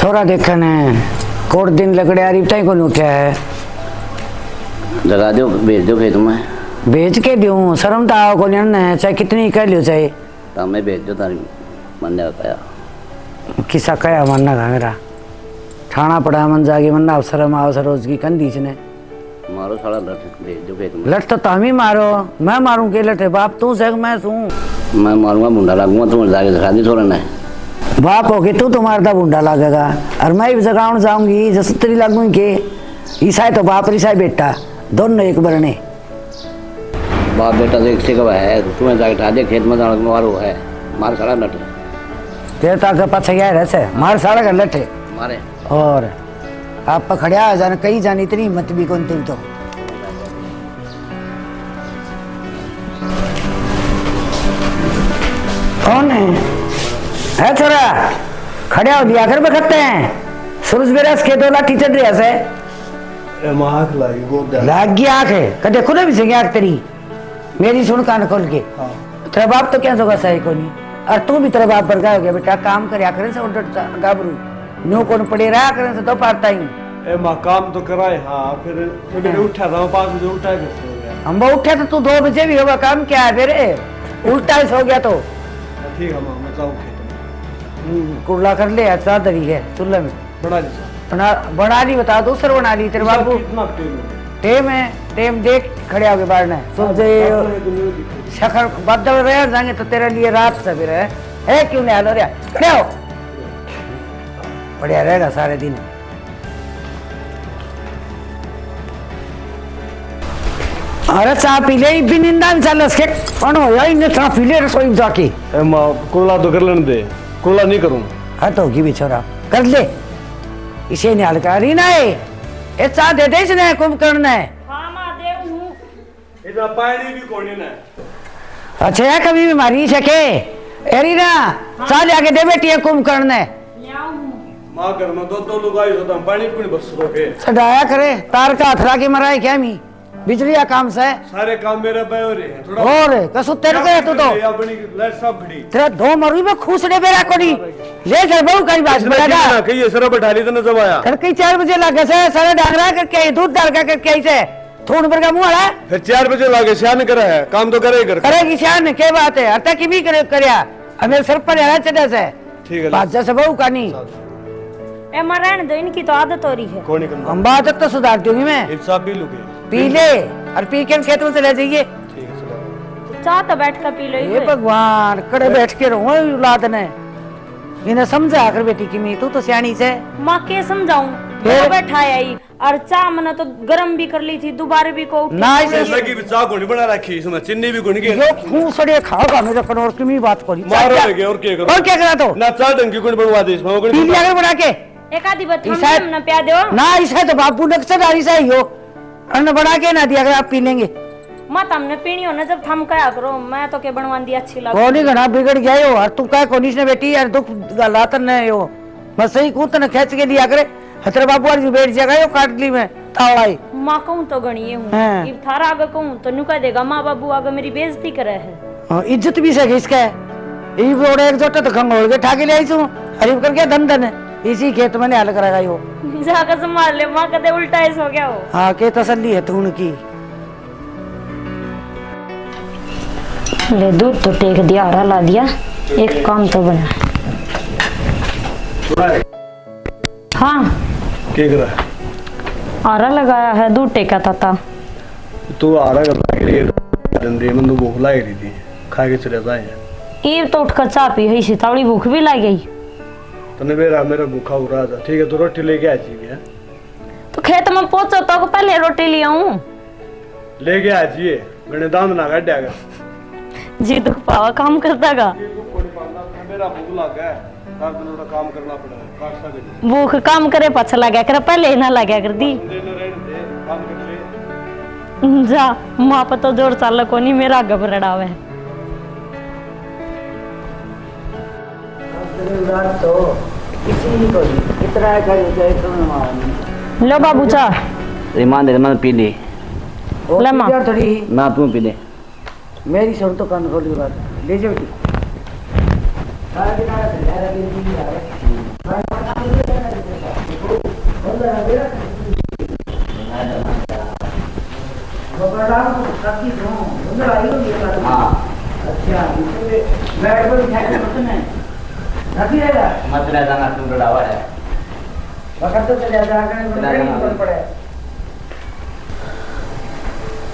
छोरा देखने कोट दिन लकड़े आ रही बताई कौन उठा है। लगा दो भेज दो खेत में। भेज के दूँ शर्म तो आओ कौन है चाहे कितनी कर लियो चाहे तो मैं भेज दो तारी मन ने बताया किसा कया मरना का मेरा ठाना पड़ा मन जागी मरना अवसर में अवसर रोज की कंदी ने मारो सारा लट भेज दो खेत में। लट तो तुम ही मारो मैं मारूं के लटे बाप तू से मैं सू मैं मारूंगा मुंडा लागूंगा तुम जाके दिखा दी छोरा ने बाप होगी तू तो मारता बुंडा लगेगा और मैं भी जगाउन जाऊंगी जसतरी लागूंगी के ईसाई तो बाप ईसाई बेटा दोनों एक बरने बाप बेटा तो एक से कब है तुम्हें जाके उठा दे खेत में मारो है मार सारा लट तेरे तो आगे पाछे गया रहते मार सारा का लटे मारे और आप पकड़िया जाने कई जाने इतनी हिम्मत भी कौन तुम तो कौन है छोरा खड़े हो लिया कर बखते हैं सूरज बेरस के 2 लाख टीचर रिया से आँख लागी गोद लाग गई आँख है कदे खुद भी सही आँख तेरी मेरी सुन कान खोल के तेरा बाप तो क्या सोगा सही को नहीं और तू भी तेरा बाप पर हो गया बेटा काम कर करे से उठ गाबरू नो कौन पड़े रहा करे से तो पारता ही ए मां काम तो कराए हां फिर सवेरे उठा था 5 बजे उठा के सो गया हम उठे तो तू 2 बजे भी होगा काम क्या है फिर उल्टा ही सो गया तो ठीक है मां मैं जाऊं खेत में कुर्ला कर ले चादरी है चूल्हे में बना ली बना ली बता दूसरा बना ली तेरे बाबू कितना टेम है टेम देख खड़े होके बाहर ने सुबह शखर बदल रहे जाएंगे तो तेरे लिए रात सवेर है क्यों नहीं हालो रे खड़े हो बढ़िया रहेगा सारे दिन अरे चाह पी ले भी निंदा में चल उसके कौन हो यार इन्हें चाह पी ले रसोई जाके ए मां कुल्ला तो कर लेने दे कुल्ला नहीं करूं हाँ तो होगी भी छोरा कर ले इसे नहीं हल्का रही ना ये चाह दे दे इसने कुंभकर्ण ने इतना पानी भी कोनी ना अच्छा है कभी भी मारी सके एरी ना चाह ले आके दे बेटी है कुंभकर्ण ने मां घर में दो लोग आई तो पानी भी बस रोके सडाया करे तार का हथरा के मराए क्या मी बिजली का काम से सारे काम मेरा पे हो रहे हैं थोड़ा और कसु तेरे के तू तो अपनी लाइट सब खड़ी तेरा 2 मरू में खुसड़े बेरा कोनी ले सर बहु कई बात बड़ा कहिए सर बैठा ली तो न जब आया कर कई 4 बजे लगे से सारे डांगरा करके दूध डाल के करके ऐसे थोड़ पर का मुंह वाला फिर 4 बजे लागे शान करे है काम तो करे कर करेगी शान के बात है अता की भी करया हमें सर पर हरा चढ़ा से ठीक है बादशाह से बहु कानी ए मरण दो इनकी तो आदत हो रही है कौन नहीं हम बात तो सुधार दूंगी मैं इंसाफ भी लुके पी ले और पी के खेत में चले जाइए ठीक है चलो चाह तो बैठ कर पी लो ये भगवान कड़े बैठ के रहो औलाद ने इन्हें समझा कर बेटी की मी तू तो सियानी से माँ के समझाऊं फिर? बैठाया ही और चाह मैंने तो गरम भी कर ली थी दोबारा भी को ना इसे लगी भी चाह कोनी बना रखी इसमें चीनी भी कोनी के यो खून सड़े खाओगा मेरे कन और की बात करी मारो लगे और क्या करो और क्या करा तो ना चाह ढंग की कोनी बनवा दे इसमें पी लिया कर बना के एक आधी बात ईसा- हम न प्या दो ना इसे तो बापू ने सदारी से ही हो अन्न बना के ना दिया अगर आप पी लेंगे मत हमने पीनी हो ना जब थम कया करो मैं तो के बनवा दी अच्छी लग कौन ही घना बिगड़ गया यो और तू क्या कोनिश ने बेटी यार दुख गलातन ने यो मैं सही कूत ने खींच के लिया करे हतरे बाबू और बैठ जाएगा यो काटली में तावड़ाई माँ कहूँ तो गणिये हूँ हाँ। इब थारा आगे कहूँ तो नुका देगा माँ बाबू आगे मेरी बेइज्जती करे है इज्जत भी सके इसका ये बोड़े एक जोटे तो खंगोल के ठाके ले आई तू हरीब करके धन है इसी खेत में हल करेगा यो जाकर संभाल ले माँ कदे उल्टा ऐसा हो गया हो हाँ के तसल्ली है तू उनकी ले दूध तो टेक दिया हरा ला दिया एक काम तो बना हाँ क्या कर रहा है आरा लगाया है दूध टेका था तू आ रहा कर रहा है दंदे में तो भूख लग रही थी खा के चले जाए ये तो उठकर चाह पी है सीतावड़ी भूख भी लग गई तने मेरा भूखा हो रहा था ठीक है तो रोटी लेके आ जाइए तो खेत में पहुंचो तो पहले रोटी ले आऊं लेके आ जाइए मैंने दांत ना काट दिया जी दुख पावा काम करता गा मेरा भूख लग गया हर दिन उड़ा काम करना पड़ा काट सके भूख काम करे पछ लगा कर पहले ही ना लगा कर दी देने रहने दे काम कर ले जा माँ पर तो जोर चाल को नहीं मेरा घबरावे तो किसी को इतना कर लो बाबू चा ईमान दे मैं पी ली ले माँ थोड़ी ना तुम पी ले मेरी सुन तो कान खोल बात ले जाओ बेटी चला जाना तुम डरावा है वक्त तो चले जाकर पड़े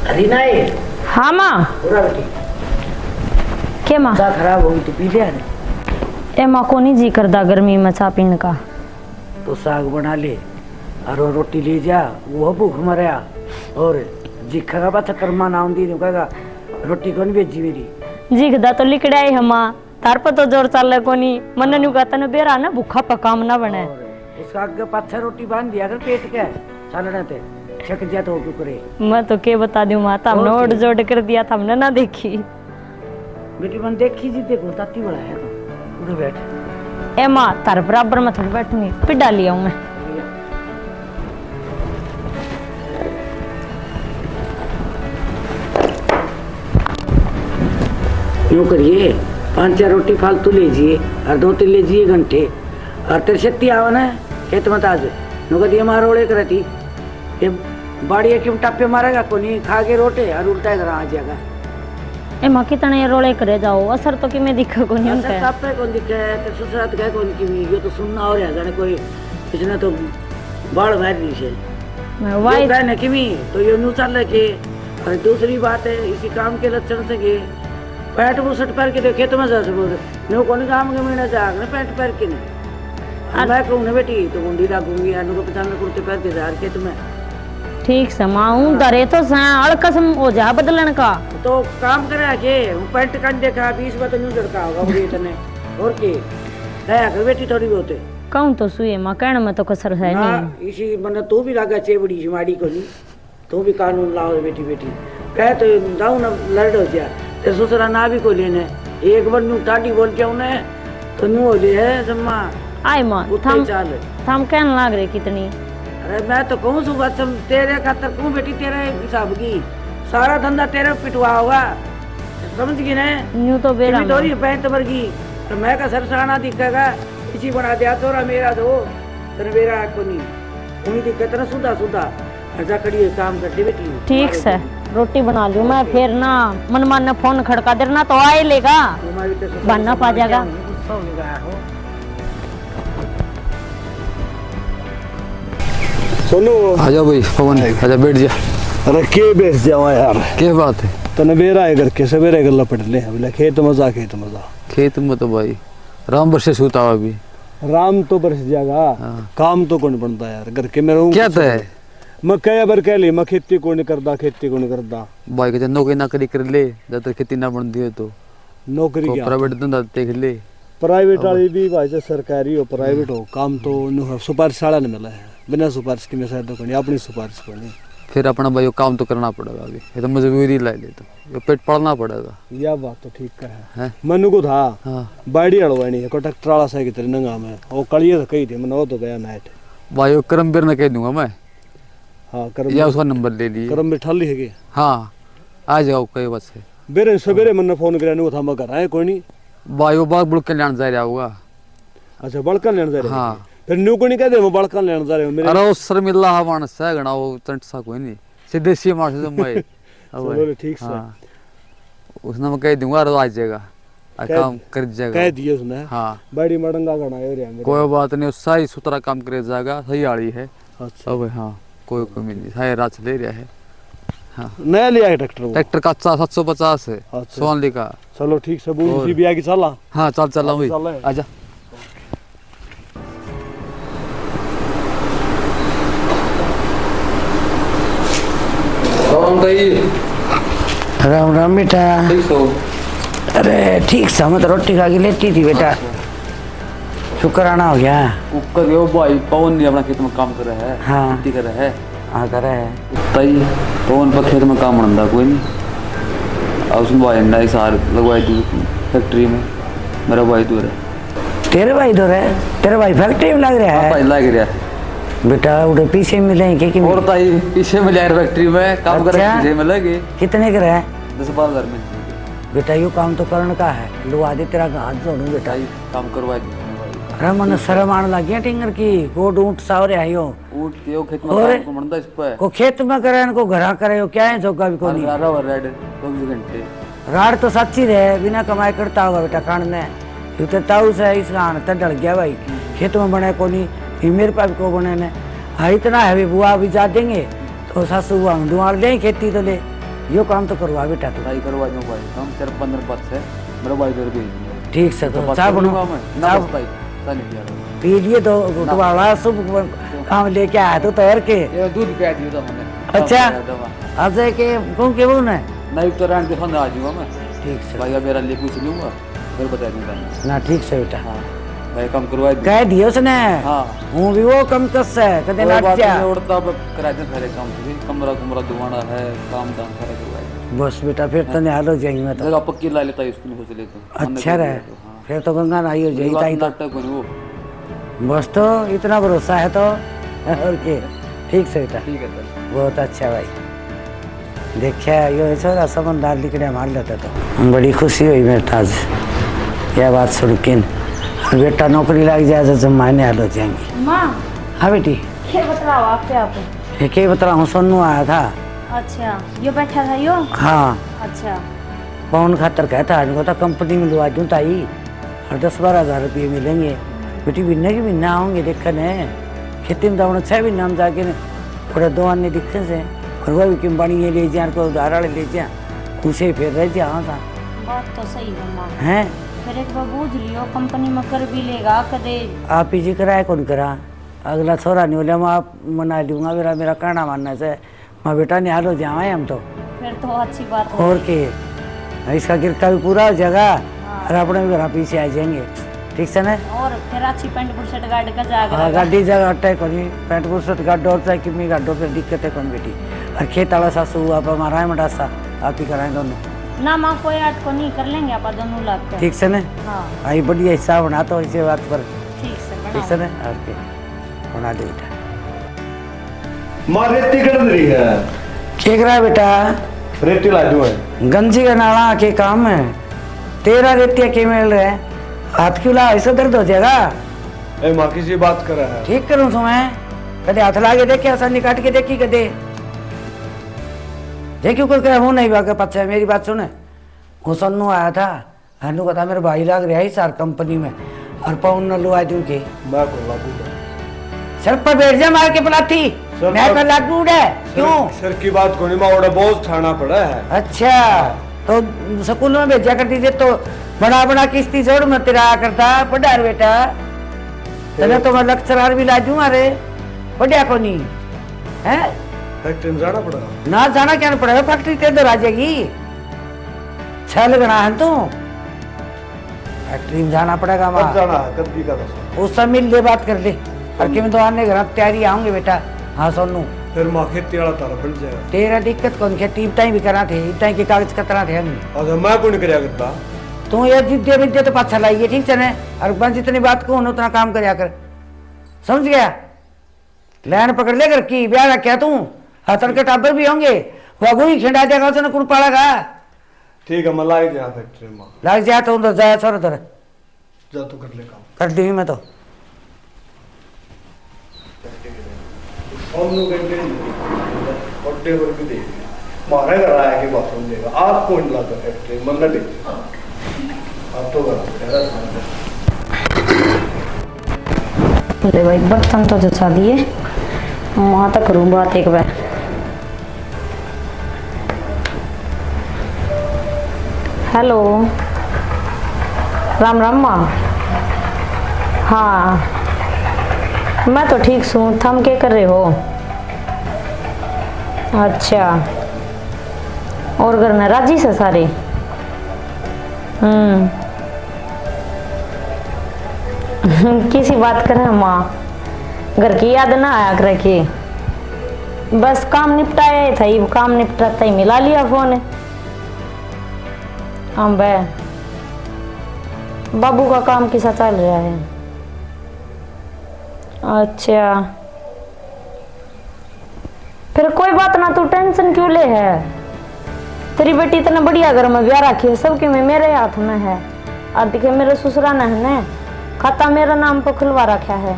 अरे नहीं हाँ माँ पूरा बेटी क्या माँ चा खराब हो गई तो पी लिया ए माँ को नहीं जी करदा गर्मी में चा पीने का तो साग बना ले और वो रोटी ले जा वो भूख मरया और जिखा का कर्मा नाम दी कहेगा रोटी कौन भेजी मेरी जीखदा तो लिकड़ा ही हमा तार पर तो जोर चल कोनी मन न्यू कहता न बेरा ना भूखा पकाम ना बने और उसका आगे पाछा रोटी बांध दिया अगर पेट के चलने ते छक जा तो क्यों करे मैं तो के बता दूं माता हमने ओढ़ जोड़ कर दिया था हमने ना देखी बेटी मन देखी जी देखो ताती बड़ा है तो उधर बैठ ए माँ तार बराबर में थोड़ी बैठूंगी फिर डाली आऊं मैं यूँ करिए 5-4 रोटी फालतू लीजिए और 2-3 लीजिए घंटे और तेरे शक्ति आवा ना खेत मत आज नो कदी हमारा ओले करती ये बाड़ी क्यों टापे मारेगा को नहीं खा के रोटे और उल्टा घर आ जाएगा ए माँ कितने रोले करे जाओ असर तो कि मैं दिखा को नहीं असर उनका टापे कौन दिखे तेरे ससुरात गए कौन की ये तो सुनना हो रहा जाने कोई इसने तो बाढ़ भर दी से मैं ये वाई कहने की भी तो ये न्यू चल के और दूसरी बात है इसी काम के लक्षण से के पैंट बुशर्ट पहन के देखे तो मैं जा बोल न्यू कौन काम के महीना जाग ना पैंट पहन के नहीं मैं कहूँ ना बेटी तो गुंडी लागूंगी अनु को पता नहीं कुर्ते पहनते जा के तुम्हें ठीक से माँ हूँ डरे तो अड़कसम हो जा बदलन का तो काम करे के पैंट काट देखा 20 बार तो न्यू लड़का होगा वो इतने और के दया कर बेटी थोड़ी बहुत कहूँ तो सुए माँ कहने में तो कसर है नहीं हाँ इसी मतलब तू भी लागा चेबड़ी सी माड़ी को नहीं तू भी कानून लाओ बेटी बेटी कहे तो जाऊ ना लड़ हो जा ते ससुरा ना भी को लेने एक बार न्यू टाटी बोल के उन्हें तो न्यू हो है सम्मा आए माँ उठे चाल थम कहने लाग रहे कितनी अरे मैं तो कहूँ सुबह तुम तेरे खातर कहूँ बेटी तेरे हिसाब की सारा धंधा तेरे पिटवा होगा समझ गई ना न्यू तो बेरा में। थोड़ी पैंत वर्गी तो मैं का सरसाना दिखेगा इसी बना दिया तोरा मेरा दो तेरे मेरा को नहीं उन्हीं दिक्कत ना सुधा सुधा ऐसा करिए काम करते बेटी ठीक से रोटी बना लूँ मैं फिर ना मनमान ने फोन खड़का देना तो आए लेगा बनना पा जाएगा सोनू आजा भाई पवन आजा बैठ जा। अरे के बेच जावा यार क्या बात है? तने बेरा है घर के सवेरे गल्ला पड़ ले बोले खेत मजा खेत में तो भाई राम वर्षे सूता हुआ अभी राम तो बरस जाएगा काम तो कौन बनता यार घर के मेरे क्या तो है मैं कई बार कह ली मैं खेती को नहीं करता भाई कहते नौकरी ना करी कर ले जब तक खेती ना बन दी तो नौकरी क्या प्राइवेट धंधा देख ले प्राइवेट वाली भी भाई चाहे सरकारी हो प्राइवेट हो काम तो सुपारिश वाला नहीं मिला है बिना सुपारिश की मैं शायद कोई अपनी सुपारिश को नहीं फिर अपना भाई काम तो करना पड़ेगा अभी ये तो मजबूरी ला ले तो ये पेट पड़ना पड़ेगा। यह बात तो ठीक है मनु को था बाड़ी हड़वानी है ट्रैक्टर वाला साइकिल तेरे नंगा में वो कलिए तो कही थी मैंने वो तो गया नाइट भाई वो करमबीर ने कह दूंगा मैं हाँ या उसका नंबर ले लिए करम में ठल है हाँ आ जाओ कई बस है बेरे सवेरे मैंने फोन कराने को था मैं घर आए कोई नहीं भाई वो बाग बुड़ के लेने जा रहा होगा। अच्छा बड़का लेने जा रहे हाँ फिर न्यू को नहीं कहते मैं बड़का लेने जा रहे हूँ मेरे अरे वो शर्मिला मानस है गणा वो चंट सा कोई नहीं सीधे सी मार से मैं चलो ठीक से उसने मैं कह दूंगा आ जाएगा काम कर जाएगा कह दिए उसने हाँ बड़ी मडंगा गणा है रे कोई बात नहीं सही सुथरा काम करे जाएगा सही आड़ी है। अच्छा अब हाँ कोई मिली सही रात ले रहा है। हाँ नया लिया है ट्रैक्टर का 750 है अच्छा। सोनाली का। चलो ठीक से बूझी भी आगे चला हाँ चल चला भाई आजा। राम राम बेटा। अरे ठीक सा मैं तो रोटी खा के लेटी थी बेटा शुक्राना हो गया। कुकर यो भाई पवन नहीं अपना खेत में काम कर रहा है। हाँ खेती कर रहा है। हाँ कर रहा है तई पवन पर खेत में काम बनता कोई नहीं। अब उसने भाई अंडा ही सार लगवाई थी फैक्ट्री में। मेरा भाई दूर है। तेरे भाई दूर है? तेरे भाई फैक्ट्री में लग रहा है? भाई लग रहा है बेटा उधर पीछे मिलेंगे कि और ताई पीछे मिले यार फैक्ट्री में काम कर रहे पीछे मिलेंगे। कितने का है? 10-12 में। बेटा यो काम तो करने का है लुआ दे तेरा हाथ जोड़ू बेटा काम करवा दी। अरे मन शर्म आने लगी है टिंगर की गोड ऊंट सावरे आयो ऊंट के खेत में काम बनता इस पे को खेत में करे इनको घरा करे हो क्या है जोगा भी कोनी रेड 24 घंटे राड तो सच्ची रहे बिना कमाई करता होगा बेटा कान में ये तो ताऊ से इसका आन तक डल गया भाई, खेत में बने को नहीं, ये मेरे पास को बने ने, हाँ इतना है बुआ भी जा देंगे तो सासू बुआ दुआर दें खेती तो ले, यो काम तो करवा बेटा तू। ट्राई करवा दूँ भाई, हम सिर्फ 15 पद से मेरा भाई दे भेज दूँगा। ठीक से तो चाय बनाओ, ना भाई नहीं दिया पी लिए तो तुम्हारा सब काम लेके आया तो और के। ये दूध पिया दिया था मैंने। अच्छा आज के कौन के वो ना नहीं तो रहने दिखा आ जाऊँगा मैं। ठीक से भाई मेरा लिए पूछ लूँगा फिर बता दूँगा। ना ठीक से बेटा, हाँ भाई कम करवा दूँ। कह दिया उसने, हाँ हूँ भी वो कम कस है कदे कोई नाट बात जा नहीं, उड़ता करा दे सारे काम से, कमरा कुमरा दुआना है, काम दाम सारा करवाए। बस बेटा फिर तो निहाल हो जाएंगे मैं तो। जगह पक्की ला लेता है उसको नहीं सोच लेते। अच्छा रहे फिर तो गंगा नहाई हो जाएगी ताई तो। नाटक बनी वो। बस तो इतना भरोसा है तो और के। ठीक से बेटा, ठीक है सर। बहुत अच्छा भाई, देखा यो ऐसा समझदार लिखने मार लेता तो बड़ी खुशी हुई बेटा आज यह बात सुन के। बेटा नौकरी लग जाए तो मायने हाल हो जाएंगे। माँ हाँ बेटी क्या बतलाओ आपके आप? क्या बता रहा हूँ, सोनू आया था। अच्छा यो बैठा था यो? हाँ अच्छा पौन खातर कहता है इनको तो कंपनी में लुआ दूँ ताई और 10-12 हज़ार रुपये मिलेंगे। बेटी बिन्ना की बिन्ना आओगे देखने खेती में तो अपना 6 महीना हम जाके थोड़ा 2 आने दिखे से और वह भी किम बनी ये ले जाए को उधार ले जाए उसे फिर रह जा। हाँ था बात तो सही है माँ, हैं फिर एक बार बूझ लियो कंपनी में कर भी लेगा कदे। आप ही जी कराए कौन करा, अगला छोरा नहीं बोले मैं आप मना लूँगा, मेरा मेरा कहना मानना से मैं बेटा निहाल हो जाए हम तो। फिर तो अच्छी बात है। और के इसका गिरता भी पूरा हो जाएगा और अपने भी घर पीछे आ जाएंगे। ठीक से ना, और फिर अच्छी पैंट बुशर्ट गाड़ का जाएगा। हाँ गाड़ी जगह अट्टा कोनी पैंट बुशर्ट गाडो चाहे किमी गाडो फिर दिक्कत है कौन बेटी। और खेत वाला सासू आप हमारा है मडासा आप ही कराएं दोनों ना माँ कोई आट को नहीं कर लेंगे आप दोनों लग कर। ठीक से ना। हाँ आई बढ़िया हिस्सा बना तो इसे बात पर ठीक से ठीक बनाओ। से ना। ओके बना दे बेटा। माँ रेती कर रही है, ठीक रहा बेटा, रेती ला दूँ है। गंजी का नाला के काम है, तेरा रेतिया के मिल रहा है, हाथ क्यों ला ऐसा दर्द हो जाएगा। ए माँ किसी बात कर रहा है। ठीक करूँ सो मैं कदे हाथ लागे देखे आसानी काट के देखी कदे देखियो कोई कहे वो नहीं भागे पच्चा। मेरी बात सुने, वो सन्नू आया था हनु कहता मेरे भाई लग रहा है सर कंपनी में और पौन न लुआ दूं के मैं को लागूंगा सर पर बैठ जा मार के पलाती सर, मैं कर लागू है क्यों। सर की बात को नहीं, माँ बहुत ठाना पड़ा है। अच्छा तो स्कूल में भेजा कर दीजिए तो बड़ा बड़ा किस्ती जोड़ में तेरा करता पढ़ा बेटा तने तो मैं लेक्चरर भी ला दूं। अरे बढ़िया को नहीं है फैक्ट्री में जाना पड़ा। ना जाना क्या नहीं पड़ेगा, फैक्ट्री ते इधर आ जाएगी। छल गना है तू फैक्ट्री में जाना पड़ेगा। कब जाना है, कब की का था उस सब मिल ले बात कर ले और कि मैं तो आने घर तैयारी आऊंगे बेटा। हाँ सोनू फिर माँ खेती वाला तारा पड़ जाएगा। तेरा दिक्कत कौन खेती इतना भी करा थे, इतना के कागज कतरा थे हम अच्छा मैं को नहीं कराया करता। तू ये जिद्दे विद्दे तो पाछा लाइए ठीक से न और बस जितनी बात को उतना काम करया कर, समझ गया। लैन पकड़ ले कर की ब्याह रखा तू हथर के टाबर भी होंगे वगू ही खिंडा जाएगा उसने कुड़ पाड़ेगा। ठीक है मैं लाई जा फैक्ट्री में। लग जाए तो उधर जाए छोड़ उधर जा तू कर ले काम। कर दी मैं तो हम लोग बड्डे पर भी दे मारा घर आया कि बात सुन आप कौन ला फैक्ट्री मन न दे आप तो अरे भाई बर्तन तो जचा दिए, वहाँ तक करूँ बात एक बार। हेलो राम राम माँ। हाँ मैं तो ठीक हूँ, थम के कर रहे हो? अच्छा और घर में राजी से सारे? किसी बात कर माँ, घर की याद ना आया कर के बस काम निपटाया था, ये काम निपटाता ही मिला लिया फोन। हाँ बे बाबू का काम कैसा चल रहा है? अच्छा फिर कोई बात ना, तू टेंशन क्यों ले है? तेरी बेटी इतना बढ़िया घर में ब्याह रखी है, सबके में मेरे हाथ में है। और देखे मेरे ससुरा ने है ना खाता मेरा नाम पर खुलवा रखा है,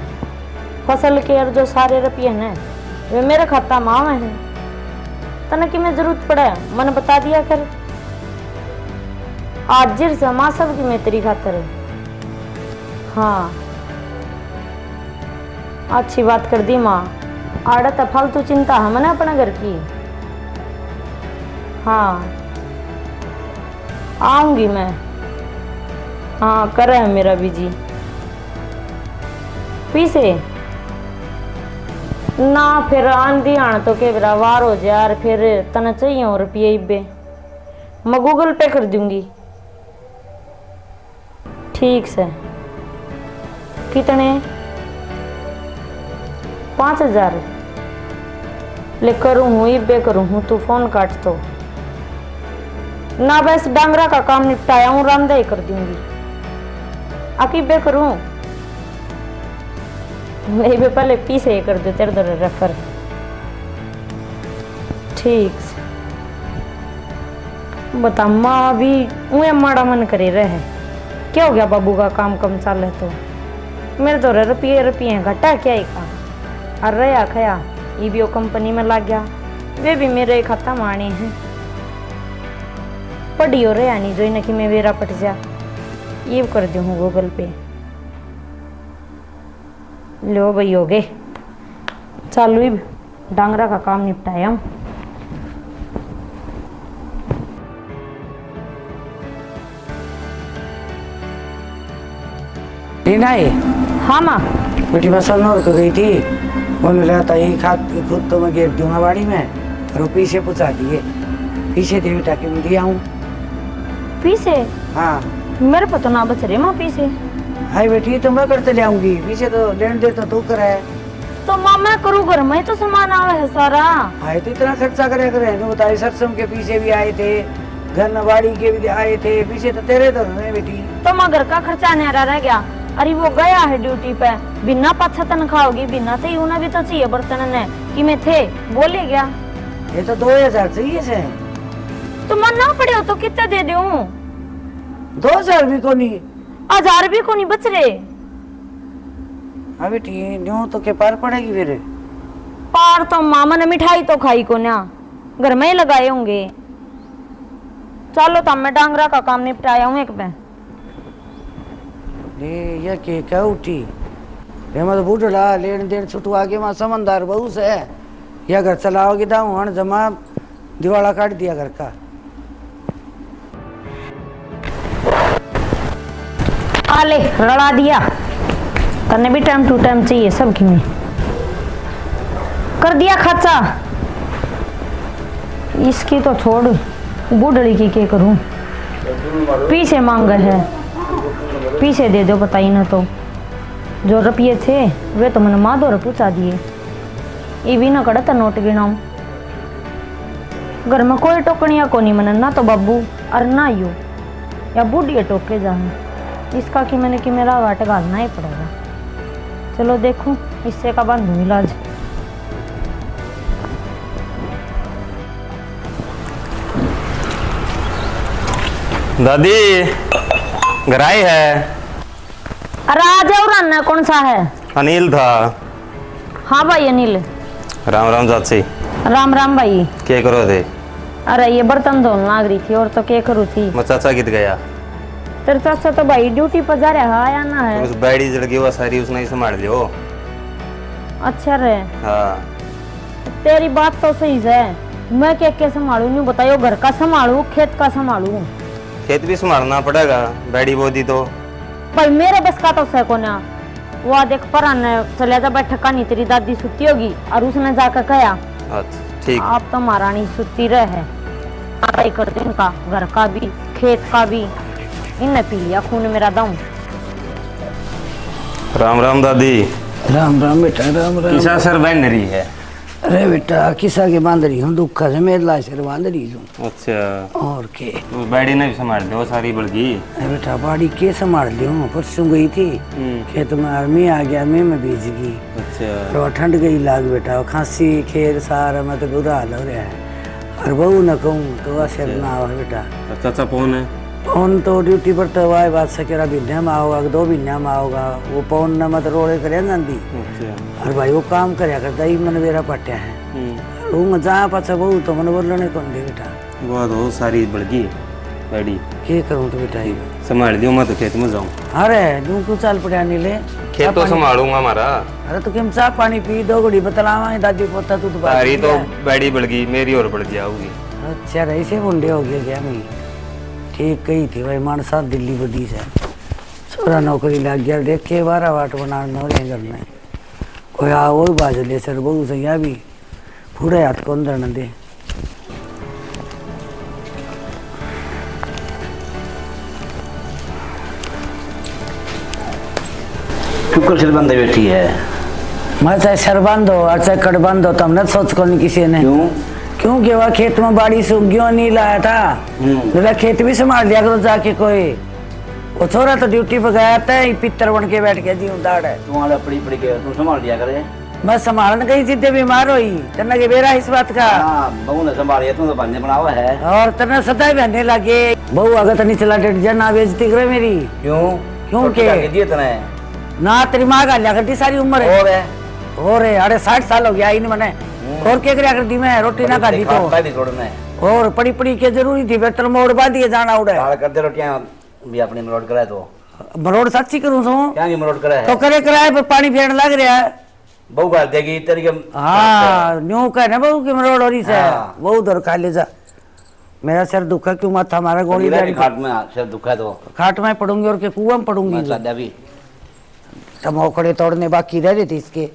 फसल के जो सारे रुपये हैं वे मेरे खाता में आवे हैं। तना कि मैं जरूरत पड़े मन बता दिया कर, आज जिर से माँ सब की मैं तेरी खातर हाँ अच्छी बात कर दी माँ। आड़त फालतू चिंता है मैंने अपने घर की। हाँ आऊंगी मैं। हाँ कर है मेरा बीजी पीसे ना फिर आंधी आन तो के बेरा वार हो जाए और फिर तना चाहिए और रुपये इबे मैं गूगल पे कर दूंगी। ठीक से कितने 5000 ले करूँ हूँ इबे करूँ हूँ तू फोन काट तो ना बस डांगरा का काम निपटाया हूँ रामदाई कर दूंगी अकीबे करूँ नहीं बे पहले पीसे कर दो तेरे दर रेफर। ठीक बता माँ भी उन्हें माड़ा मन करे रहे क्या हो गया बाबू का काम कम चल है तो मेरे तो रुपये घटा क्या ही काम और रहा खया ये भी वो कंपनी में लग गया वे भी मेरे खाता माने हैं पढ़ी हो रहा नहीं जो इन्हें कि मैं वेरा पट जा ये कर दूँ गूगल पे। लो भाई हो गए चालू ही डांगरा का काम निपटाया हूँ। टीना है हाँ माँ बेटी मैं सनौर को गई थी उन्होंने रहता यही खाद खुद तो मैं गेट दूंगा बाड़ी में और वो पीछे पूछा दिए पीछे दे बेटा के मैं दिया हूँ पीसे। हाँ मेरे को तो ना बच रहे माँ पीसे। हाय बेटी तो मैं करते ले आऊंगी पीछे तो लेन दे तो तू करे तो माँ मैं करूँ घर में तो सामान आवे है सारा। हाय तो इतना खर्चा करे करे बताइए सत्संग के पीछे भी आए थे घर नवाड़ी के भी आए थे पीछे तो तेरे तो नहीं बेटी। तो माँ घर का खर्चा न्यारा रह गया। अरे वो गया है ड्यूटी पे बिना पाछा तनख्वाह होगी बिना थे उन्हें भी तो चाहिए बर्तन ने कि मैं थे बोले गया ये तो 2000 चाहिए से तो मन ना पड़े हो तो कितने दे दूं 2000 भी को नहीं 1000 भी को नहीं बच रहे। हाँ बेटी न्यू तो के पार पड़ेगी फिर पार तो मामा ने मिठाई तो खाई को ना घर में ही लगाए होंगे। चलो तब मैं डांगरा का काम निपटाया हूँ एक पे ये के क्या उठी ये मत बूढ़ा लेन देन छुटवा के वहाँ समझदार बहू से या घर चलाओगे दाऊ हण जमा दिवाला काट दिया घर का। आले रड़ा दिया तने भी टाइम टू टाइम चाहिए सब की में कर दिया खर्चा इसकी तो छोड़ बूढ़ी की क्या करूं पीछे मांग है पीछे दे दो बताई ना तो जो रुपये थे वे तो मैंने माँ दो पूछा दिए ये भी ना कड़ा था नोट गिनाऊं घर में कोई टोकनिया को नहीं मैंने ना तो बाबू और ना यू या बूढ़ी टोके जाए इसका कि मैंने कि मेरा वाट घालना ही पड़ेगा। चलो देखूं इससे का बांधू इलाज। दादी घर आई है। अरे आ जाओ राना कौन सा है? अनिल था। हाँ भाई अनिल। राम राम चाची। राम राम भाई। क्या करो थे? अरे ये बर्तन धोने लग रही थी और तो क्या करूँ थी। मैं चाचा कित गया? तेरे चाचा तो भाई ड्यूटी पर जा रहा है आया ना है। उस बैडी जड़ गई वो सारी उसने ही संभाल लियो। अच्छा रे। हाँ तेरी बात तो सही है मैं क्या संभालू नहीं बताइयो घर का संभालू खेत का संभालू। खेत भी संभालना पड़ेगा बैडी बोदी तो भाई मेरे बस का तो सह को ना वो देख परान चले जा बैठक का नहीं तेरी दादी सुती होगी और उसने जाकर कहा अच्छा ठीक आप तो महारानी सुती रहे कर दिन का घर का भी खेत का भी इनने पी लिया खून मेरा दम। राम राम दादी। राम राम बेटा राम राम। किसा सर बहन रही है? अरे बेटा किसा के बांध रही हूँ दुख से मेला सिर बांध रही हूँ। अच्छा और के उस बैडी ने भी संभाल लियो सारी बड़की। अरे बेटा बाड़ी के संभाल लियो परसों गई थी खेत में आर्मी आ गया मैं भीज गई। अच्छा तो ठंड गई लाग बेटा खांसी खेर सारा मैं तो बुरा हाल हो रहा है और बहू न कहूँ तो असर ना हो बेटा। चाचा कौन है? पवन तो ड्यूटी पर तो वाय बात सकेरा महीने में आओगा 2 महीने में आओगा वो पवन न मत रोड़े करे नंदी और भाई वो काम करया करता ही मन मेरा पट्या है वो जहाँ पाछा बहू तो मन बोलने कौन दे बेटा। वो तो सारी बड़की बैडी के करूँ तो बेटा संभाल दियो मैं तो खेत में जाऊँ। अरे यूं क्यों चल पड़ा नीले? खेत तो संभालूंगा हमारा। अरे तो किम चाह पानी पी, दो घड़ी बतलावा दादी पोता तू तो तारी तो बड़ी बढ़ गई, मेरी और बढ़ जाऊंगी। अच्छा ऐसे बुंडे हो गए क्या? मैं ठीक कही थी भाई, मानसा दिल्ली बदी से छोरा नौकरी लग गया, देख के 12 वाट बना घर में कोई आ वो बाज ले सर बहु सही भी पूरे हाथ को अंदर न दे। शुक्र सिर बंदे बैठी है। मैं चाहे सर बांधो और चाहे कट बांधो तो हमने सोच को नहीं किसी ने। क्यों? क्योंकि वह खेत में बाड़ी सूख गयो नहीं लाया था, मेरा खेत भी संभाल लिया करो जाके। कोई वो छोरा तो ड्यूटी पर गया था, पितर बन के बैठ गया जी उदाड़ है। तुम्हारा पड़ी पड़ी के तू संभाल लिया करे। मैं संभालन गई सीधे बीमार हुई, तेना के बेरा इस बात का। हाँ बहू ने संभालिया, तू तो बंदे बनावा है। और तेना सदा बहने लगे बहू अगर तो नहीं चला डेट ना बेइज्जती करे मेरी। क्यों? क्योंकि दिए तने ना तेरी माँ का लिया करती सारी उम्र है। और अरे 60 साल हो गया इन मैंने और क्या कर दी मैं, रोटी ना खा दी तो और पड़ी पड़ी के जरूरी थी बेहतर मोड़ बा दिए जाना उड़े करते रोटियां भी अपनी मरोड़ कराए तो मरोड़ सच्ची करूं सो क्या नहीं मरोड़ कराए तो करे कराए पर पानी फेरने लग रहा है। बहू कर देगी तेरी के। हाँ न्यू कह ना बहू की मरोड़ हो रही से वो उधर खा ले जा। मेरा सिर दुखा क्यों माथा हमारा गोली खाट में सिर दुखा तो खाट में पड़ूंगी और के कुआं में पड़ूंगी। टमोकड़े तोड़ने बाकी रह रहे थे इसके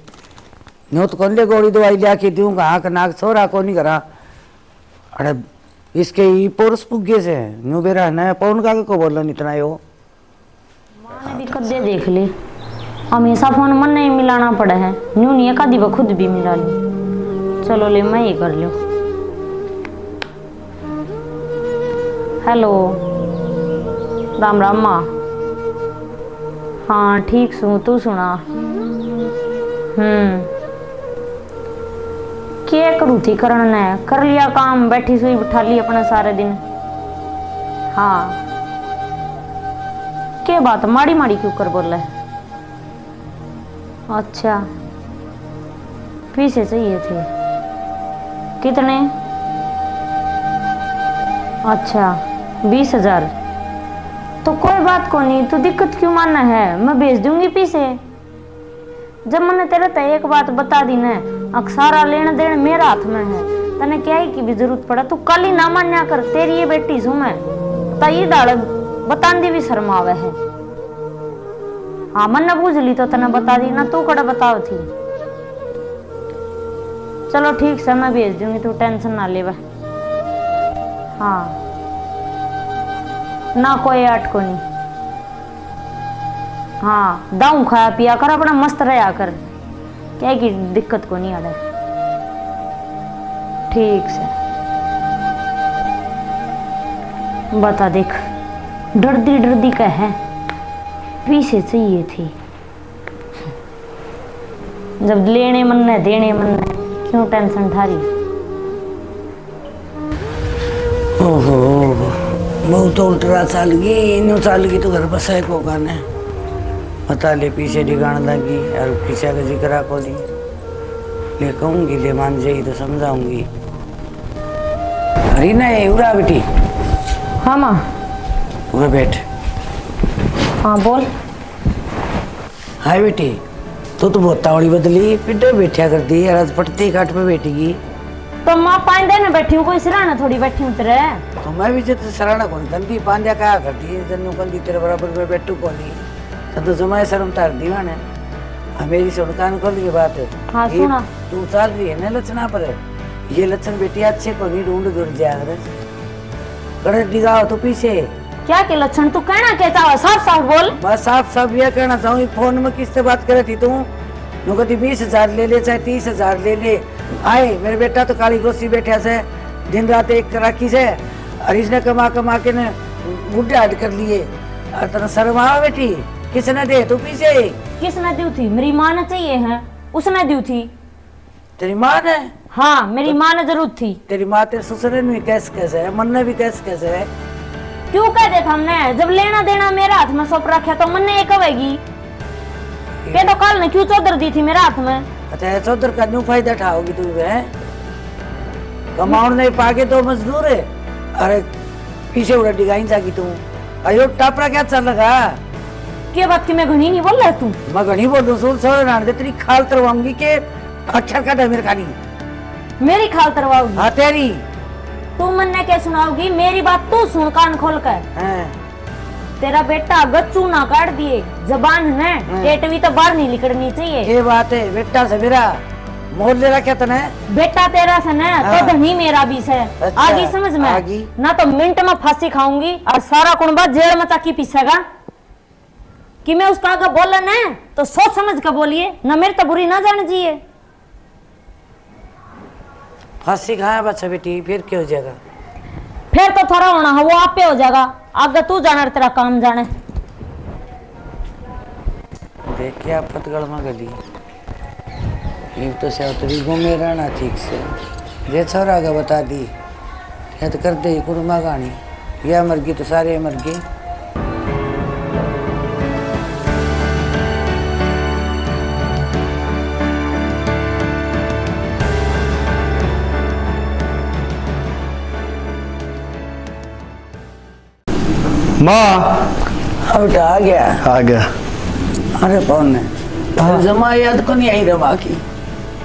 न्यू तो कौन ले गोली दवाई लिया के दूंगा आँख नाक सोरा को नहीं करा। अरे इसके ई पोरस पुगे से न्यू बेरा न पौन का को बोल इतना यो माँ ने भी कदे देख ली, हमेशा फोन मन नहीं मिलाना पड़ा है। न्यू नहीं का दिवा खुद भी मिला ली। चलो ले मैं ये कर लो। हेलो राम राम माँ। हाँ ठीक सु, तू सुना? क्या करूँ थी करण ने कर लिया काम, बैठी सुई बिठा ली अपना सारे दिन। हाँ क्या बात माड़ी माड़ी क्यों कर बोल रहे? अच्छा पैसे चाहिए थे कितने? अच्छा 20,000। तो कोई बात को नहीं, तू दिक्कत क्यों मानना है, मैं भेज दूंगी पैसे। जब मैंने तेरे ते एक बात बता दी ना, अक्सारा लेना देना मेरा हाथ में है, तने क्या ही की भी जरूरत पड़ा तू कल ही ना मान्या कर। तेरी ये बेटी सू मैं ताई डाल बतांदी भी शर्मावे है। हाँ मन न पूछ ली तो तने बता दी ना, तू कड़ा बताओ थी। चलो ठीक से मैं भेज दूंगी, तू टेंशन ना ले। हाँ ना कोई आट को नहीं। हाँ दाऊ खाया पिया कर अपना मस्त रहा कर, क्या की दिक्कत को नहीं आ रहा। ठीक से बता देख डरदी डरदी का है, पीछे चाहिए थी। जब लेने मन है देने मन है, क्यों टेंशन ठारी? ओहो बहुत उल्टा चाल गई न्यू चाल गई तो घर बसाए को गाने पता ले पीछे डिगाण लगी और पीछे का जिक्र को दी ले कहूंगी ले मान जाई तो समझाऊंगी। अरे ना उड़ा बेटी। हाँ माँ। पूरा बैठ। हाँ बोल। हाय बेटी तो बहुत तावड़ी बदली पिटे बैठा कर दी यार, पटती काट पे बैठेगी तो माँ पांडे में बैठी हूँ, कोई सिराना थोड़ी बैठी हूँ तेरे। तो मैं भी जब सराना कौन कंदी पांड्या क्या करती है जन्नू कंदी तेरे बराबर में बैठू कोनी तो जुमाए शर्म तार दीवान है। मेरी सुन कान खोल की बात है। हाँ सुना। तू चाल रही है ना लक्षणा पर, ये लक्षण बेटी अच्छे को नहीं ढूंढ जुड़ जाए गड़े डिगाओ तो पीछे क्या के लक्षण तू कहना क्या चाहो, साफ साफ बोल। बस साफ साफ ये कहना चाहूँ फोन में किससे बात करे थी तू कहती 20,000 ले ले चाहे 30,000 ले ले। आए मेरे बेटा तो काली गोसी बैठा से दिन रात एक राखी से और इसने कमा कमा के ने बुढ़े हट कर लिए और तेरा शर्म आ बेटी किसने दे तू पीछे किसने दी थी? मेरी माँ ने चाहिए है, उसने दी थी। तेरी माँ ने? हाँ मेरी माँ ने जरूर थी। तेरी माँ तेरे ससुर ने भी कैसे है, मन ने भी कैसे है। क्यों कह दे हमने, जब लेना देना मेरे हाथ में सौंप रखा तो मन ने एक कहेगी के तो कल ने क्यों चौधर दी थी मेरे हाथ में। अच्छा चौधर का न्यू फायदा उठाओगी तू है, कमाउन नहीं पाके तो मजदूर है। अरे पीछे उड़ा डिगाई जागी तू अयो टापरा क्या चल लगा? क्या बात की मैं घनी नहीं बोल रहा तू? मैं घनी बोल सुन छोड़ रान दे तेरी खाल तरवाऊंगी के अक्षर का डर मेरे खानी। मेरी खाल तरवाओगी? हाँ तेरी। तू मन्ने क्या सुनाओगी? मेरी बात तू सुन कान खोल कर। हाँ। तेरा बेटा गच्चू ना काट दिए, जबान है टेटवी तो बाहर नहीं निकलनी चाहिए। ये बात है बेटा से मेरा मोल ले रखा तने। बेटा तेरा से न तो धनी मेरा भी से। अच्छा, आगी समझ में आगी। ना तो मिनट में फांसी खाऊंगी और सारा कुंबा जेल में चाकी पीसेगा। कि मैं उसका आगे बोला न तो सोच समझ कर बोलिए, न मेरे तो बुरी ना जान जिए। फांसी खाया बच्चा बेटी फिर क्या हो जाएगा? फिर तो थोड़ा होना है वो आप पे हो जाएगा। आगे तू जाना तेरा काम जाने। देख क्या पतगड़ में गली ये तो से घूमे रहना ठीक से जे छोरा का बता दी या तो कर दे कुरमा गानी या मर गई तो सारे मर गए। माँ बेटा आ गया। आ गया। अरे कौन है? जमा याद को नहीं आई रमा की।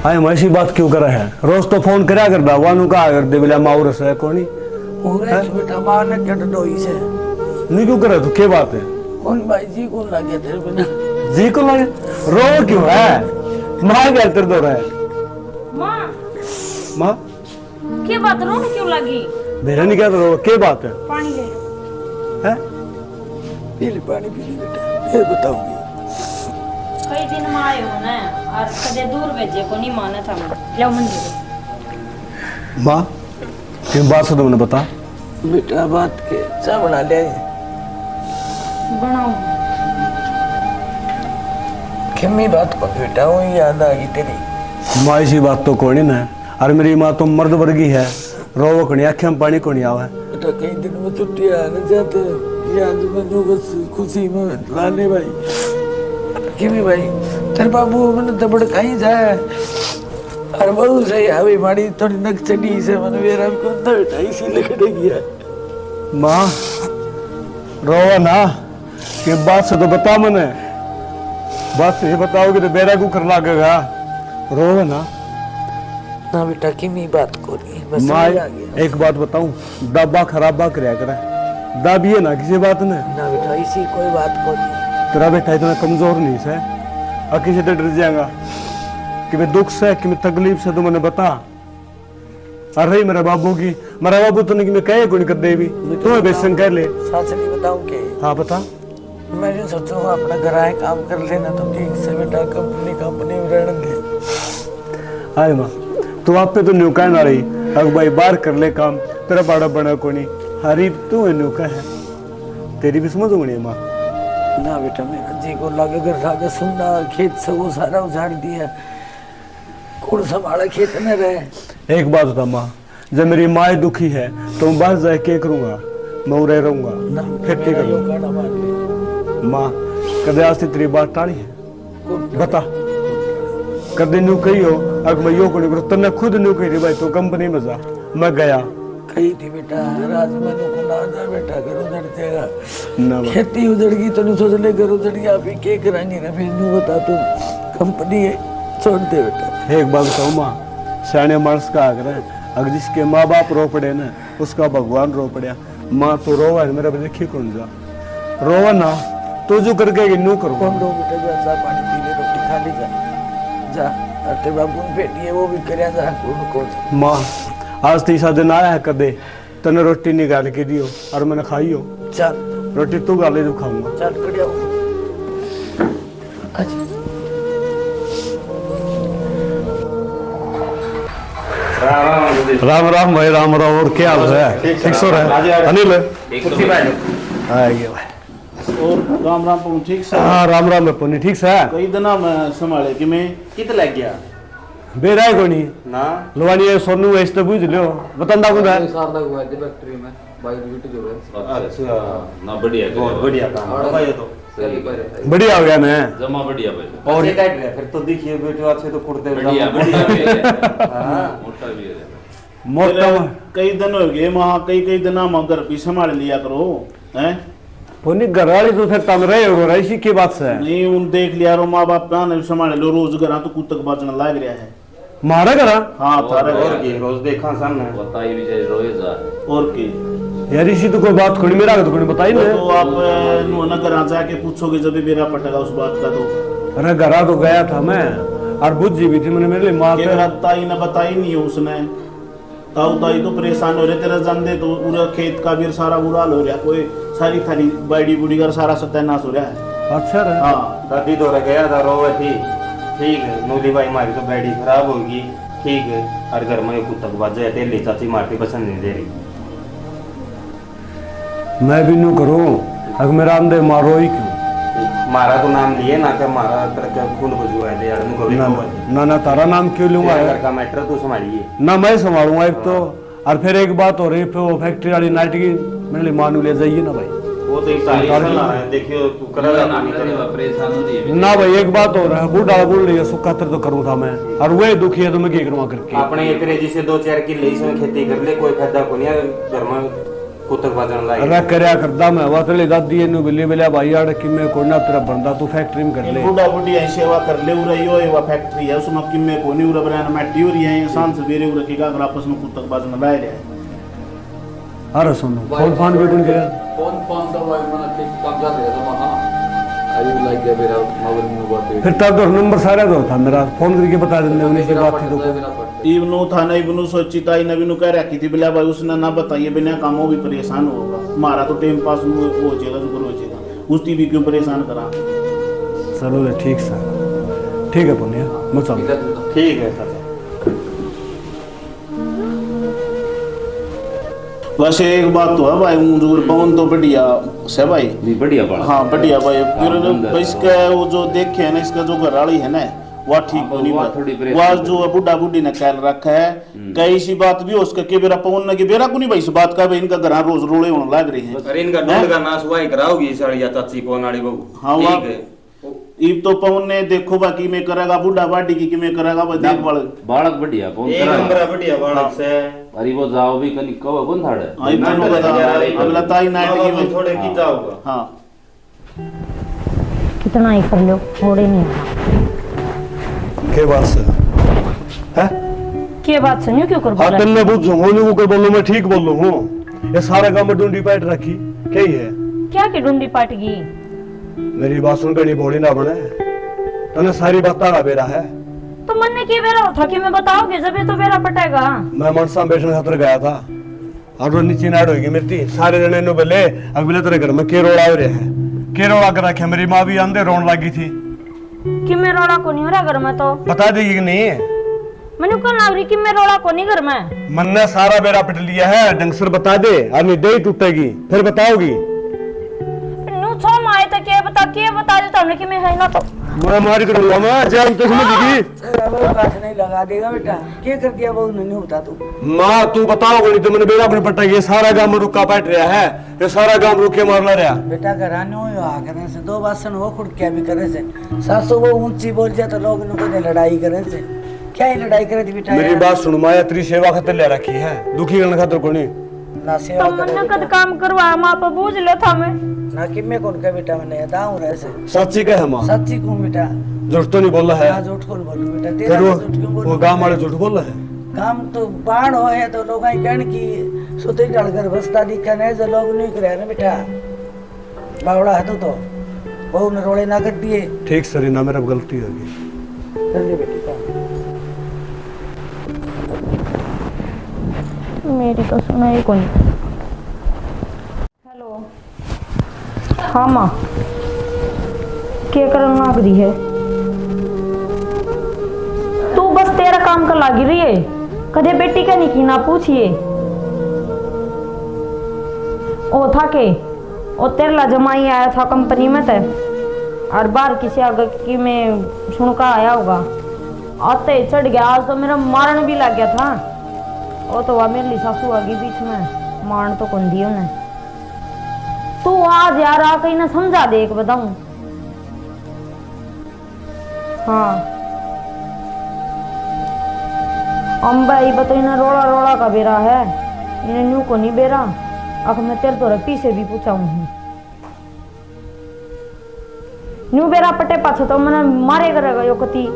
आए मैं ऐसी बात क्यों करे है? रोज तो फोन करा कर दा वानु का कर दे बिला माउरस है कोनी। पूरे बेटा मार ने कट डोई से नहीं क्यों करे तो क्या बात है? कौन भाई जी को लगे तेरे बिना? जी को लगे रो क्यों है? मां क्या कर दो रहा है? माँ मां क्या बात रोने क्यों लगी? मेरा नहीं कहता रो क्या बात है? पानी ले। हैं? पी ले पानी पी ले बेटा फिर बताऊंगी। कई दिन में आए हो ना और कदे दूर भेजे को नहीं माना था मैं। लो मंदिर। मां क्यों बात से तुमने बता? बेटा बात के चा बना ले बनाओ। किम्मी बात को बेटा वो याद आ गई तेरी। माँ ऐसी बात तो कोनी ना और मेरी माँ तो मर्द वर्गी है रो कोनी आँखें में पानी कोनी आवा है। बेटा कई दिन में छुट्टी आने जाते याद में जो बस खुशी में लाने भाई किम्मी भाई तेरे बाबू मैंने तो बड़ कहीं जाए और बहु सही अभी माड़ी थोड़ी नक चढ़ी से मैंने मेरा भी कौन था बेटा इसी लकड़े गया। माँ रो ना कि बात से तो बता मने बात से बताओगे तो बेरा को कर लागेगा रो ना। ना बेटा किम्मी बात को नहीं बस माँ समझ आ गया। एक बात बताऊं दबा खराबा करया करे दाबी है ना किसी बात ने। ना बेटा इसी कोई बात को नहीं। तेरा बेटा इतना कमजोर नहीं है और किसी से डर जाएगा कि मैं दुख से कि मैं तकलीफ से तो मैंने बता। अरे मेरे बाबू की मेरा बाबू तो नहीं कि मैं कहे गुण कर दे भी तुम्हें बेसन कह ले। साथ नहीं बताऊं के हाँ बता। मैं जो सोचूंगा अपना घर आए काम कर लेना तो ठीक से बेटा कंपनी में रहने दे। आए माँ तू आप पे तो न्यूका ना रही अब भाई बाहर कर ले काम तेरा बड़ा बना कोनी हरी तू न्यूका है तेरी भी समझ होनी है माँ। ना बेटा मेरा जी को लगे घर लागे सुनना खेत से वो सारा उजाड़ दिया कौन संभाला खेत में रहे। एक बात बता माँ जब मेरी माँ दुखी है तो मैं बाहर जाए क्या करूँगा मैं उड़े रहूंगा खेती करूँगा। माँ कदे आज तेरी बात टाड़ी है बता कदे न्यू कही हो अगर मैं यो को नहीं करूँ तन्ने खुद न्यू कही भाई तो कंपनी में जा मैं गया कही थी बेटा राज मैंने को ना जा बेटा घर उजड़ जाएगा ना खेती उजड़ गई तो नहीं सोच ले घर उजड़ गया अभी क्या कराएंगे ना फिर न्यू बता तू कंपनी छोड़ दे बेटा। एक बात बताऊँ माँ सियाने मानस का आग्रह अगर जिसके माँ बाप रो पड़े ना उसका भगवान रो पड़ा माँ तो रोवा है मेरा देखी कौन जा रोवा ना तो जो करके न्यू करो कौन रो बेटा जा पानी पी ले रोटी खा ली जा तेरे बाबू ने बेटी है वो भी करया जा उनको। माँ आज तीसरा दिन आया है कदे तने रोटी निकाल के दियो और मैंने खाई हो चल रोटी तू गाले जो खाऊंगा चल कड़िया राम राम भाई राम राम और क्या हाल है ठीक सो रहे अनिल आ गया भाई और राम राम पहुंच ठीक से हाँ राम राम मैं पुनी ठीक से कई दिना मैं संभाले कि मैं कित लग गया बेरा है कोनी ना लवानी सोनू ऐसे तो बुझ लियो बतांदा कौन है सार लग हुआ है फैक्ट्री में बाइक ड्यूटी जो है। अच्छा ना बढ़िया बहुत बढ़िया काम है भाई तो बढ़िया हो गया मैं जमा बढ़िया भाई और ये काट रहा फिर तो देखिए बेटे अच्छे तो कुर्ते बढ़िया बढ़िया भी है हाँ मोटा भी है मोटा कई दिन हो गए वहाँ कई दिन हम घर भी संभाल लिया करो हैं पुनी घरवाली तो फिर तम रहे हो रही की बात से नहीं उन देख लिया रो माँ बाप ना नहीं संभाले लो रोज घर तो कुत्तक बचने लग रहा है मारा करा हाँ थारे और की रोज देखा सामने बताई भी जाए रोए जा और की यार इसी तो कोई बात कोई मेरा तो कोई बताई ना तो आप नो ना घर जाके पूछोगे जब भी मेरा पटेगा उस बात का तो अरे घरा तो गया था मैं और बुझी भी थी मैंने मेरे लिए माँ मेरा ताई ना बताई नहीं है उसने ताऊ ताई तो परेशान हो रहे तेरा जानदे तो पूरा खेत का भी सारा बुरा हाल हो रहा कोई सारी थारी बाड़ी बुड़ी का सारा सत्यानाश हो रहा है अच्छा रे हाँ दादी तो रह गया था रोवे थी ठीक है नूली भाई हमारी तो बैडी खराब होगी ठीक है हर घर में कुत्ता बाजे तेली चाची मारती पसंद नहीं दे रही मैं भी नू करूं अगर मेरा अंदर मारो ही क्यों मारा तो नाम लिए ना क्या मारा तरह खून बुझुआ है यार उनको भी ना ना तारा नाम क्यों लूंगा घर का मैटर तू संभालिए ना मैं संभालूंगा एक तो और फिर एक बात हो रही फिर वो फैक्ट्री वाली नाइट की मेरे लिए मानू ले जाइए ना भाई वो तो एक सारी सलाह है देखियो तू करेगा ना नहीं नहीं करेगा परेशान हो रही है ना भाई एक बात हो रहा है बूढ़ा बोल रही है सुख खातिर तो करूँ था मैं और वही दुखी है तो मैं क्या करूँगा करके अपने एक रेजी से 2-4 किले इसमें खेती कर ले कोई फायदा को नहीं घर में कुत्तक बाजन लाए अरे करया करदा मैं वा तेरी दादी नु बिल्ली बिल्ला भाई आड़ कि मैं कोई ना तेरा बंदा तू फैक्ट्री में कर ले बूढ़ा बुढ़ी ऐसी सेवा कर ले उरा यो ये फैक्ट्री है उसमें किम्मे को नहीं उरा बनाना मैटी हो रही है इंसान सवेरे उरा की का आपस में कुत्तक बाजन लाए रहे हैं अरे सुनो फोन फोन भी कौन करे फोन तो भाई मैंने ठीक काम कर रहा था हां अभी लग गया मेरा मोबाइल में बात फिर तब तो नंबर सारा तो था मेरा फोन करके बता देने उन्हीं से बात थी तो इवनु था ना इवनु सोची ताई नवीनु कह रखी थी बिला भाई उसने ना बताइए बिना कामों भी परेशान होगा हमारा तो टाइम पास हो जाएगा शुक्र हो जाएगा उसकी भी क्यों परेशान करा चलो रे ठीक सर ठीक है पुनिया मैं चल ठीक है चाचा वैसे एक बात तो है भाई मुझे पवन तो बढ़िया से भाई नहीं बढ़िया पड़ा हाँ बढ़िया भाई फिर इसका वो जो देखे है ना इसका जो घरवाली है ना वह ठीक हाँ, नहीं वह थोड़ी भाई वह जो बुढ़ा बुढ़ी ने ख्याल रखा है कई सी बात भी हो उसका के बेरा पवन ने के बेरा को नहीं भाई इस बात का भाई इनका घर रोज रोले होने लग रही है अरे इनका ढूंढ का नाश हुआ ही कराओगी साड़िया चाची को नाड़ी बहू हाँ ठीक है इब तो पवन ने देखो बाकी में करेगा बुढ़ा बाडी की में करेगा भाई देखभाल बालक बढ़िया फोन एक नंबर बढ़िया बालक से अरे वो जाओ भी कनी कब कौन थाड़े हाँ इब तो बता अगला ताई नाइट की में थोड़े की जाओगा हाँ कितना ही कर लो थोड़े नहीं आना के बात से है के बात सुनियो क्यों कर हाँ बोला तुमने बुझो होने को बोलो मैं ठीक बोल हूँ ये सारा काम में ढूंढी पैट रखी क्या ही है क्या की ढूंढी पाट गई मेरी बात सुन कर भोड़ी ना बने तने सारी बात तारा बेरा है तो मन ने के बेरा था कि मैं बताओगे जब ये तो बेरा पटेगा मैं मनसा बैठने खातर गया था और वो नीचे नाड़ होगी मेरी सारे जने नु बोले अगले तेरे घर में के रोड़ा हो रहा है के रोड़ा कर रखे मेरी माँ भी अंधे रोन लगी थी कि मैं रोड़ा को नहीं हो रहा घर में तो बता देगी कि नहीं मैंने कहा नावरी कि मैं रोड़ा को नहीं घर में मन ने सारा बेरा पिट लिया है ढंग से बता दे और नहीं दे टूटेगी फिर बताओगी नु छो माए तो के बता देता हमने कि मैं है ना तो मैं मार करूंगा मैं जान तो समझेगी पास नहीं लगा देगा बेटा क्या कर दिया बहू ने नहीं बता तू माँ तू बताओगे नहीं तो मैंने बेरा अपने पट्टा ये सारा गांव रुका बैठ रहा है ये सारा गांव रुके मारना रहा बेटा घराने हो आ करे से दो बासन हो खुद क्या भी करे से सासू वो ऊंची बोल जाए तो लोग इनको लड़ाई करे से क्या ही लड़ाई करे थी बेटा मेरी बात सुन माया तेरी सेवा खातिर ले रखी है दुखी करने खातिर कोनी ना सेवा तो करे मन कद काम करवा मां पर बूझ लो था मैं ना कि मैं कौन का बेटा मैंने दाऊ रहे से सच्ची कहे माँ सच्ची कहूं बेटा झूठ तो नहीं बोला है ना झूठ कौन बोलूं बेटा फिर तेरा झूठ क्यों वो बोलूं गांव वाले झूठ बोल रहे हैं काम तो बाढ़ हो है तो लोग कहन की सुते डलकर बसता दिखन है जो लोग नहीं करे ना बेटा बावड़ा है तो बहू ने रोड़े ना कर दिए ठीक सरी ना मेरा गलती होगी कर ले बेटी काम मेरी तो सुना ही कोई हेलो हाँ माँ क्या करना लग रही है तू बस तेरा काम कर लागी रही है कदे बेटी का नहीं की ना पूछिए ओ था के ओ तेरे ला जमाई आया था कंपनी में ते और बार किसी आगे की में सुनका आया होगा आते ही चढ़ गया आज तो मेरा मारन भी लग गया था वो तो वह मेरी सासू आ गई बीच में मारन तो कौन दियो ने तू आज यार आ कहीं ना समझा दे एक बताऊं हाँ अम्बा ये बताई ना रोड़ा रोड़ा का बेरा है इन्हें न्यू को नहीं बेरा अब मैं तेरे तो पीछे भी पूछा हूँ न्यू बेरा पटे पाछो तो मने मारे करेगा यो कति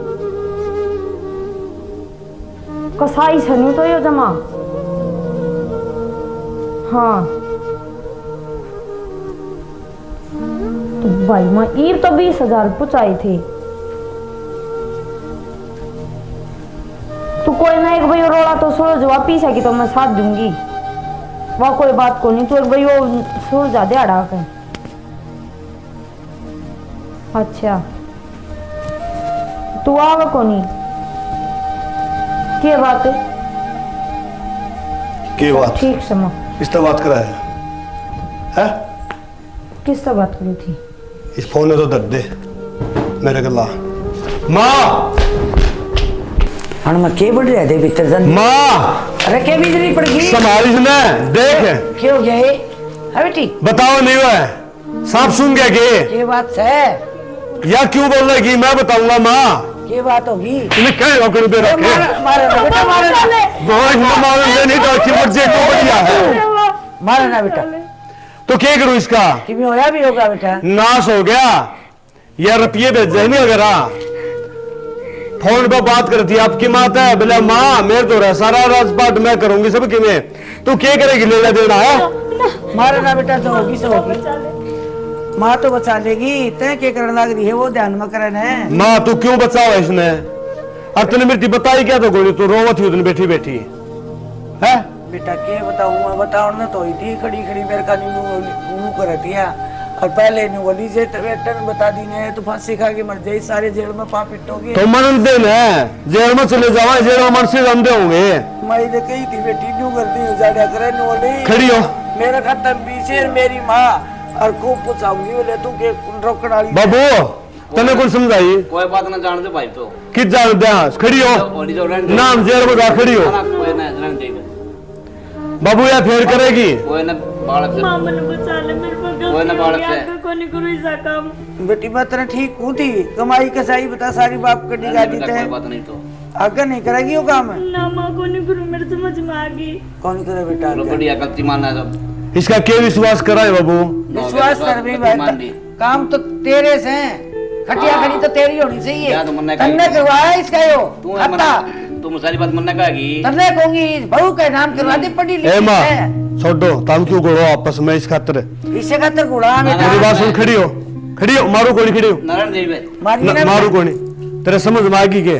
कसाई छ न्यू तो यो जमा हाँ तो भाई मैं ईर तो 20,000 पुचाई थी तू कोई ना एक भाई रोला तो सुलझ वापिस है कि तो मैं साथ दूंगी वह कोई बात को नहीं तू एक भाई सुलझा दे अड़ा के अच्छा तू आवा को नहीं क्या बात है की बात ठीक समा किससे बात करा है किससे बात करी थी इस फोन ने तो दर्द दे मेरे गला माँ हण में के बढ़ रहे थे भीतर जन माँ अरे के बिजली पड़ गई संभाल इसने देख क्या हो गया है हाँ बेटी बताओ नहीं हुआ है सांप सुन गया कि ये बात है या क्यों बोल रहा है कि मैं बताऊंगा माँ ये बात होगी तुम्हें क्या नौकरी पे रखे मारे ना बेटा मारे ना गोश न मारे नहीं तो अच्छी बच्चे को बढ़िया है मारे ना बेटा तो क्या करूं इसका कि भी होया भी होगा बेटा नाश हो गया या रुपये भेजे नहीं वगैरह फोन पे बात करती है आपकी माता है बोले माँ मेरे तो रहा सारा राजपाट मैं करूंगी सबकी में तू क्या करेगी लेना देना है मारे ना बेटा तो होगी सो होगी माँ तो बचा लेगी तय क्या करने लग रही है वो ध्यान में करना है माँ तू क्यों बचाओ इसने अब तूने मेरी बताई क्या तो गोली तू रोवत थी उतनी बैठी बैठी है बेटा के बताऊं मैं बताऊं ना तो ही थी खड़ी खड़ी मेरे का नींबू कर रही है और पहले नहीं बोली जे वेटर बता दी ने तू फांसी खा के मर जाए सारे जेल में पाप पिटोगे तो मन दे न जेल में चले जावा जेल में मन से अंधे होंगे मैं इधर कही थी बेटी न्यू कर दी उजाड़ा करे नो नहीं खड़ी हो मेरा खत्म पीछे मेरी माँ और खूब पूछाऊंगी बोले तू के रोकड़ वाली बाबू तने कौन समझाई कोई बात ना जान दे भाई तो किस जान दे खड़ी हो नाम जेल में जा खड़ी हो कोई ना जान दे बाबू या फेर करेगी कोई ना बालक से मामा ने बचा ले मेरे को कोई ना बालक से कोनी करू ऐसा काम बेटी मैं तेरे ठीक हूँ थी कमाई कसाई बता सारी बाप कटी गाड़ी कोई थे बात नहीं तो आगे नहीं करेगी वो काम है ना माँ कोनी करू मेरे समझ में आ गई कौन करे बेटा चलो आगे? बढ़िया गलती मानना है सब इसका क्या विश्वास कराए बाबू विश्वास कर भी भाई काम तो तेरे से खटिया खड़ी तो तेरी होनी चाहिए क्या तो मन्ना तन्ने करवाया इसका यो तू हत्ता तुम सारी बात मन्ना कहेगी तन्ने कहूंगी बहू का नाम करवा दे पढ़ी ए लिखी माँ है छोड़ो तुम क्यों करो आपस में इस खातिर इसे खातर गुड़ा बेटा मेरी बात सुन खड़ी हो मारू कोनी खड़ी हो नारायण देवी मारी ना मारू कोनी तेरे समझ में आएगी के